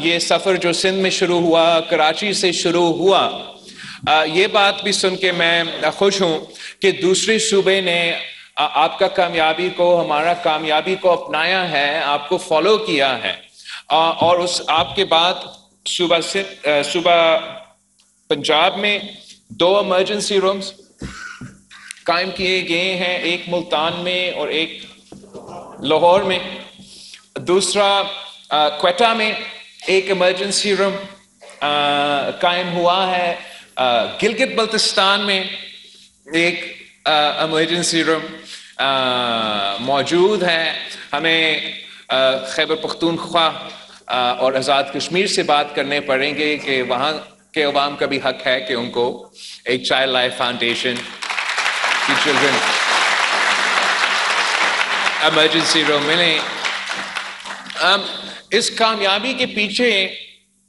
یہ سفر جو سندھ میں شروع ہوا، کراچی سے شروع ہوا، یہ بات بھی سن کے میں خوش ہوں کہ دوسرے صوبے نے آپ کا کامیابی کو، ہمارا کامیابی کو اپنایا ہے، آپ کو فالو کیا ہے، اور اس آپ کے بعد صوبہ پنجاب میں 2 ایمرجنسی رومز قائم کیے گئے ہیں، ایک ملتان میں اور ایک لاہور میں، دوسرا کوئٹہ میں ایک ایمرجنسی روم قائم ہوا ہے، گلگت بلتستان میں ایک ایمرجنسی روم موجود ہے۔ ہمیں خیبر پختونخوا اور آزاد کشمیر سے بات کرنے پڑیں گے کہ وہاں کے عوام کا بھی حق ہے کہ ان کو ایک چائلڈ لائف فاؤنڈیشن کی چلڈرن ایمرجنسی روم ملیں۔ اس کامیابی کے پیچھے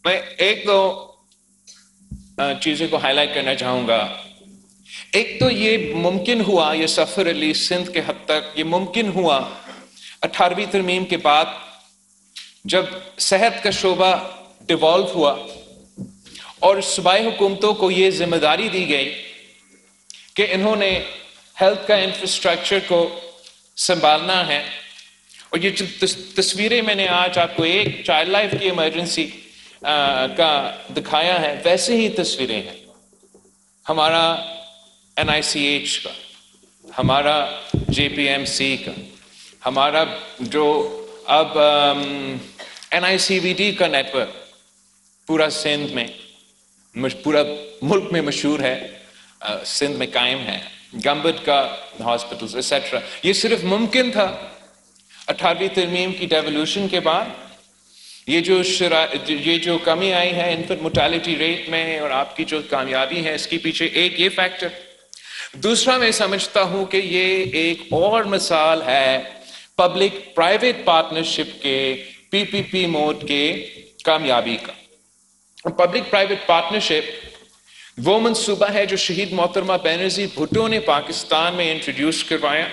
میں ایک دو چیزوں کو ہائی لائٹ کرنا چاہوں گا۔ ایک تو یہ ممکن ہوا، یہ سفر علی سندھ کے حد تک یہ ممکن ہوا 18ویں ترمیم کے بعد، جب صحت کا شعبہ ڈیوالو ہوا اور صوبائی حکومتوں کو یہ ذمہ داری دی گئی کہ انہوں نے ہیلتھ کا انفراسٹرکچر کو سنبھالنا ہے۔ اور یہ جو تصویریں میں نے آج آپ کو ایک چائلڈ لائف کی ایمرجنسی کا دکھایا ہے، ویسے ہی تصویریں ہیں ہمارا NICH کا، ہمارا JPMC کا، ہمارا جو اب NICVD کا نیٹ ورک پورا سندھ میں، پورا ملک میں مشہور ہے، سندھ میں قائم ہے، گمبٹ کا ہاسپٹلز ایٹسٹرا۔ یہ صرف ممکن تھا 18ویں ترمیم کی ڈیولوشن کے بعد۔ یہ جو کمی آئی ہے انفنٹ موٹیلٹی ریٹ میں اور آپ کی جو کامیابی ہے، اس کے پیچھے ایک یہ فیکٹر۔ دوسرا میں سمجھتا ہوں کہ یہ ایک اور مثال ہے پبلک پرائیویٹ پارٹنرشپ کے PPP موڈ کے کامیابی کا۔ پبلک پرائیویٹ پارٹنرشپ وہ منصوبہ ہے جو شہید محترمہ بینظیر بھٹو نے پاکستان میں انٹروڈیوس کروایا۔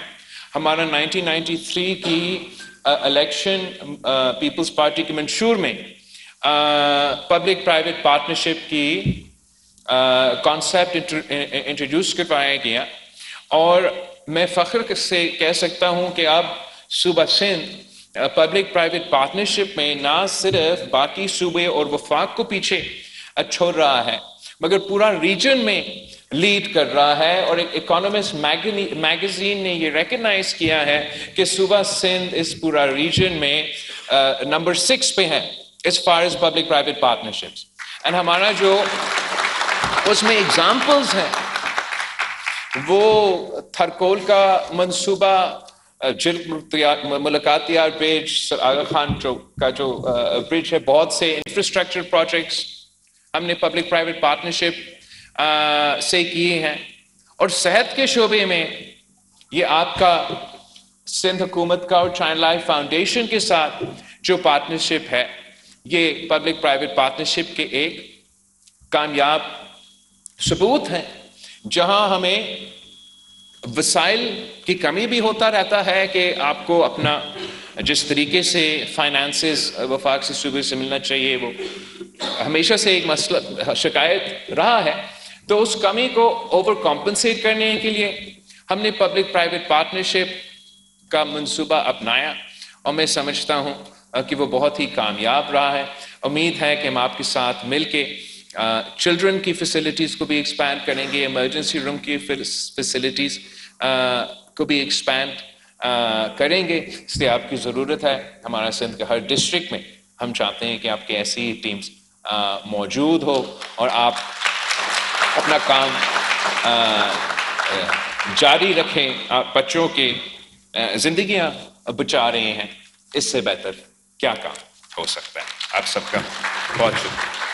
ہمارا 1993 کی الیکشن پیپلز پارٹی کے منشور میں پبلک پرائیویٹ پارٹنرشپ کی کانسیپٹ انٹروڈیوس کروایا گیا، اور میں فخر سے کہہ سکتا ہوں کہ اب صوبہ سندھ پبلک پرائیویٹ پارٹنرشپ میں نہ صرف باقی صوبے اور وفاق کو پیچھے چھوڑ رہا ہے، مگر پورا ریجن میں لیڈ کر رہا ہے۔ اور ایک اکانومسٹ میگزین نے یہ ریکگنائز کیا ہے کہ صوبہ سندھ اس پورا ریجن میں نمبر 6 پہ ہے as far as public private partnerships۔ and ہمارا جو اس میں ایگزامپلز ہیں وہ تھرکول کا منصوبہ، ملاقات یار برج، سر آغا خان کا جو برج ہے، بہت سے انفراسٹرکچر پروجیکٹس ہم نے پبلک پرائیویٹ پارٹنرشپ سے کیے ہیں۔ اور صحت کے شعبے میں یہ آپ کا سندھ حکومت کا اور چائلڈ لائف فاؤنڈیشن کے ساتھ جو پارٹنرشپ ہے، یہ پبلک پرائیویٹ پارٹنرشپ کے ایک کامیاب ثبوت ہے۔ جہاں ہمیں وسائل کی کمی بھی ہوتا رہتا ہے کہ آپ کو اپنا جس طریقے سے فائنانسز وفاق سے صوبے سے ملنا چاہیے، وہ ہمیشہ سے ایک مسئلہ شکایت رہا ہے، تو اس کمی کو اوور کمپنسیٹ کرنے کے لیے ہم نے پبلک پرائیویٹ پارٹنرشپ کا منصوبہ اپنایا، اور میں سمجھتا ہوں کہ وہ بہت ہی کامیاب رہا ہے۔ امید ہے کہ ہم آپ کے ساتھ مل کے چلڈرن کی فیسلٹیز کو بھی ایکسپینڈ کریں گے، ایمرجنسی روم کی فیسلٹیز کو بھی ایکسپینڈ کریں گے۔ اس لیے آپ کی ضرورت ہے۔ ہمارا سندھ کے ہر ڈسٹرکٹ میں ہم چاہتے ہیں کہ آپ کی ایسی ٹیمز موجود ہو اور آپ اپنا کام جاری رکھیں، آپ بچوں کے زندگیاں بچا رہے ہیں۔ اس سے بہتر کیا کام ہو سکتا ہے؟ آپ سب کا بہت شکریہ۔